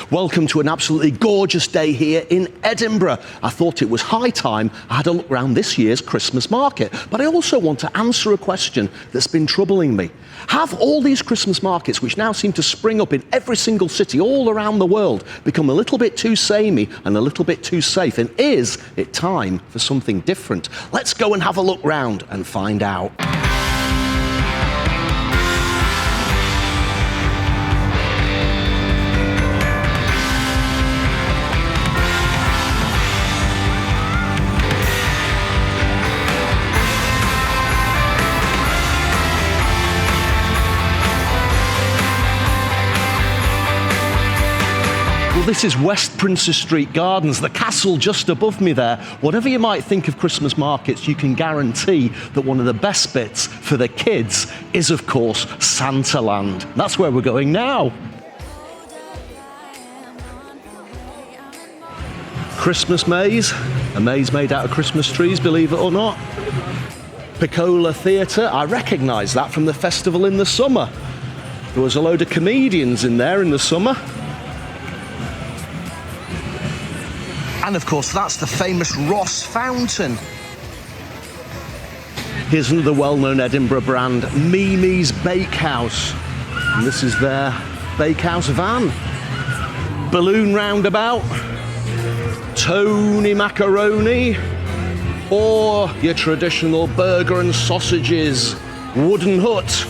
Welcome to an absolutely gorgeous day here in Edinburgh. I thought it was high time I had a look around this year's Christmas market, but I also want to answer a question that's been troubling me. Have all these Christmas markets, which now seem to spring up in every single city all around the world, become a little bit too samey and a little bit too safe? And is it time for something different? Let's go and have a look round and find out. This is West Princes Street Gardens, the castle just above me there. Whatever you might think of Christmas markets, you can guarantee that one of the best bits for the kids is, of course, Santaland. That's where we're going now. Christmas maze, a maze made out of Christmas trees, believe it or not. Piccola Theatre, I recognise that from the festival in the summer. There was a load of comedians in there in the summer. And of course, that's the famous Ross Fountain. Here's another well-known Edinburgh brand, Mimi's Bakehouse. And this is their bakehouse van. Balloon Roundabout, Tony Macaroni, or your traditional burger and sausages, Wooden Hut.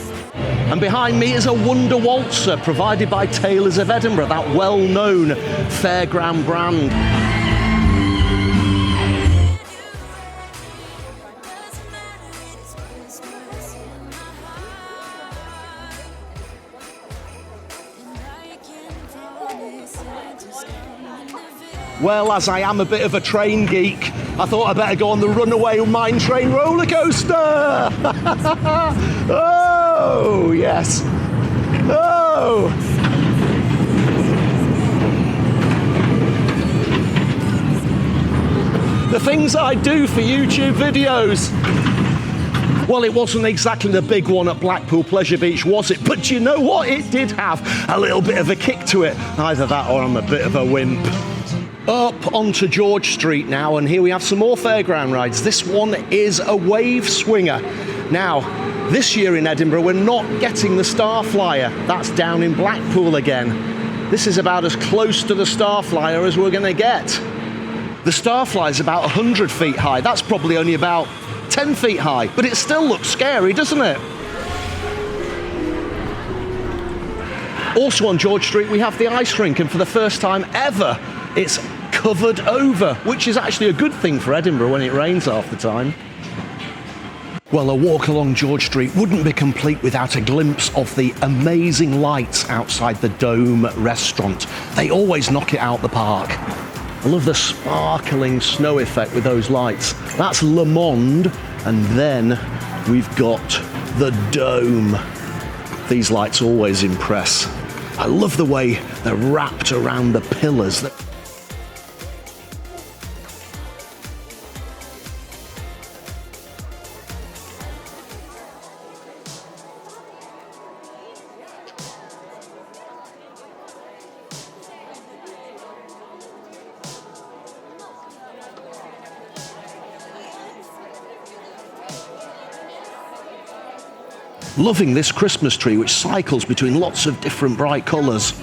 And behind me is a Wonder Waltzer, provided by Tailors of Edinburgh, that well-known fairground brand. Well, as I am a bit of a train geek, I thought I'd better go on the Runaway mine train roller coaster. Oh, yes. Oh. The things I do for YouTube videos. Well, it wasn't exactly the big one at Blackpool Pleasure Beach, was it? But you know what? It did have a little bit of a kick to it. Either that or I'm a bit of a wimp. Up onto George Street now, and here we have some more fairground rides. This one is a wave swinger. Now, this year in Edinburgh, we're not getting the Starflyer. That's down in Blackpool again. This is about as close to the Starflyer as we're going to get. The Starflyer is about 100 feet high. That's probably only about 10 feet high, but it still looks scary, doesn't it? Also on George Street, we have the ice rink, and for the first time ever, it's covered over, which is actually a good thing for Edinburgh when it rains half the time. Well, a walk along George Street wouldn't be complete without a glimpse of the amazing lights outside the Dome restaurant. They always knock it out the park. I love the sparkling snow effect with those lights. That's Le Monde, and then we've got the Dome. These lights always impress. I love the way they're wrapped around the pillars. Loving this Christmas tree, which cycles between lots of different bright colours.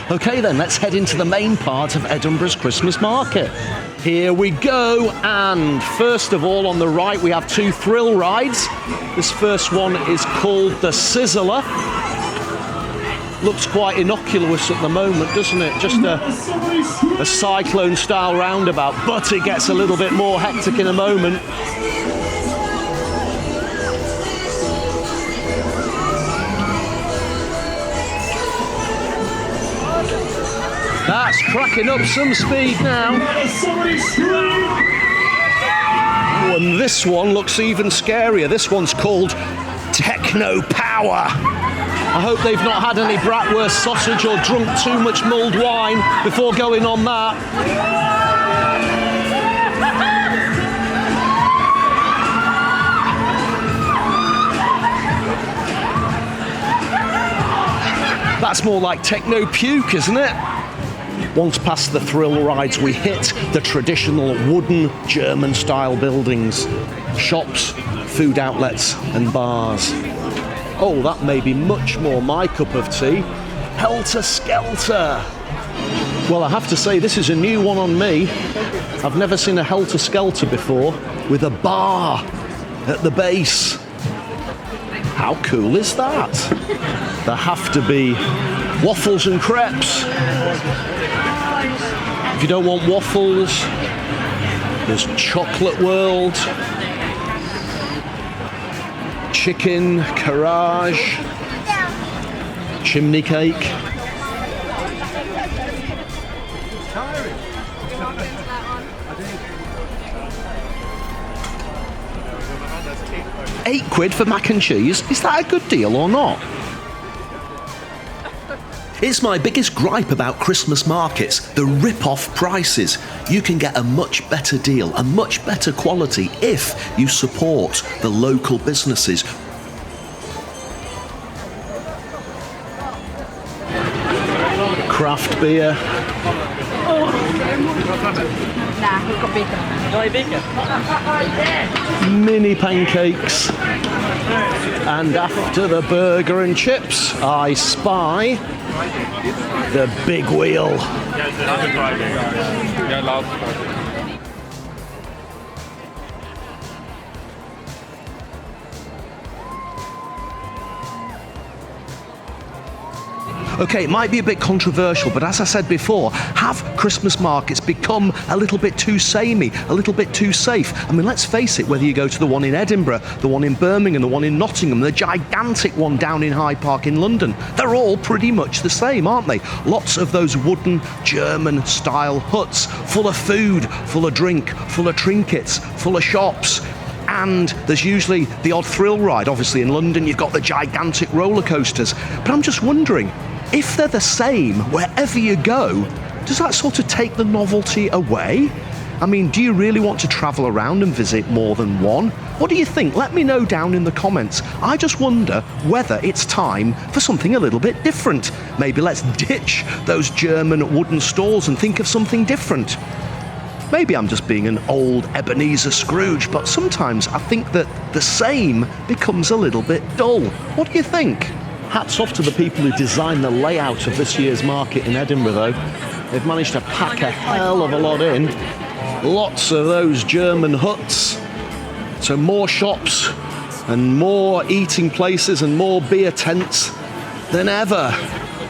Okay then, let's head into the main part of Edinburgh's Christmas market. Here we go, and first of all on the right we have two thrill rides. This first one is called the Sizzler. Looks quite innocuous at the moment, doesn't it? Just a cyclone-style roundabout, but it gets a little bit more hectic in a moment. That's cracking up some speed now. Oh, and this one looks even scarier. This one's called Techno Power. I hope they've not had any bratwurst sausage or drunk too much mulled wine before going on that. That's more like techno puke, isn't it? Once past the thrill rides, we hit the traditional wooden German-style buildings. Shops, food outlets and bars. Oh, that may be much more my cup of tea. Helter Skelter. Well, I have to say, this is a new one on me. I've never seen a Helter Skelter before with a bar at the base. How cool is that? There have to be waffles and crepes. If you don't want waffles, there's Chocolate World, Chicken Garage, Chimney Cake. £8 for mac and cheese? Is that a good deal or not? It's my biggest gripe about Christmas markets, the rip-off prices. You can get a much better deal, a much better quality if you support the local businesses. Craft beer. Mini pancakes. And after the burger and chips, I spy the big wheel. Okay, it might be a bit controversial, but as I said before, have Christmas markets become a little bit too samey, a little bit too safe? I mean, let's face it, whether you go to the one in Edinburgh, the one in Birmingham, the one in Nottingham, the gigantic one down in Hyde Park in London, they're all pretty much the same, aren't they? Lots of those wooden German-style huts, full of food, full of drink, full of trinkets, full of shops. And there's usually the odd thrill ride. Obviously in London you've got the gigantic roller coasters. But I'm just wondering, if they're the same wherever you go, does that sort of take the novelty away? I mean, do you really want to travel around and visit more than one? What do you think? Let me know down in the comments. I just wonder whether it's time for something a little bit different. Maybe let's ditch those German wooden stalls and think of something different. Maybe I'm just being an old Ebenezer Scrooge, but sometimes I think that the same becomes a little bit dull. What do you think? Hats off to the people who designed the layout of this year's market in Edinburgh, though. They've managed to pack a hell of a lot in. Lots of those German huts. So more shops and more eating places and more beer tents than ever.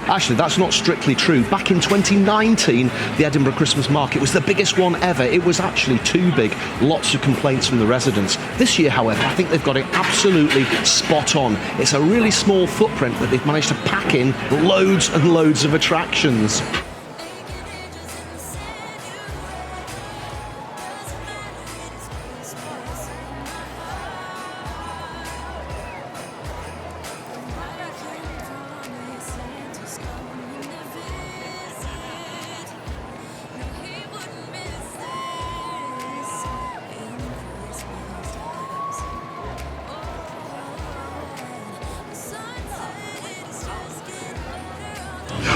Actually, that's not strictly true. Back in 2019, the Edinburgh Christmas Market was the biggest one ever. It was actually too big. Lots of complaints from the residents. This year, however, I think they've got it absolutely spot on. It's a really small footprint, but they've managed to pack in loads and loads of attractions.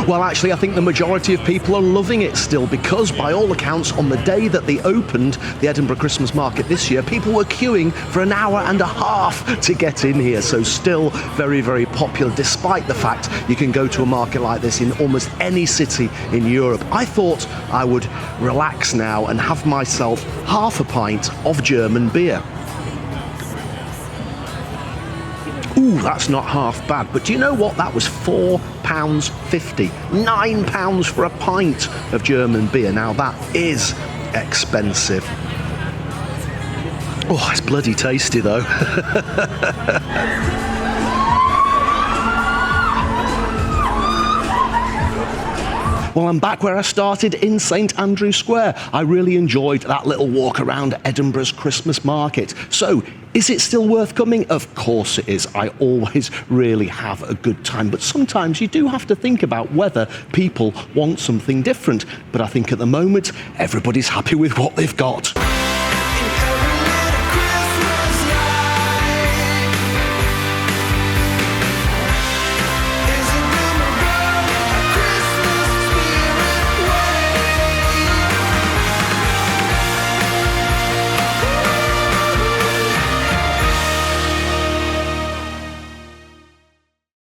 Well, actually, I think the majority of people are loving it still because, by all accounts, on the day that they opened the Edinburgh Christmas Market this year, people were queuing for an hour and a half to get in here. So still very, very popular, despite the fact you can go to a market like this in almost any city in Europe. I thought I would relax now and have myself half a pint of German beer. Ooh, that's not half bad, but do you know what? That was £4.50. £9 for a pint of German beer. Now that is expensive. Oh, it's bloody tasty though. Well, I'm back where I started in St Andrew Square. I really enjoyed that little walk around Edinburgh's Christmas market. So, is it still worth coming? Of course it is. I always really have a good time. But sometimes you do have to think about whether people want something different. But I think at the moment, everybody's happy with what they've got.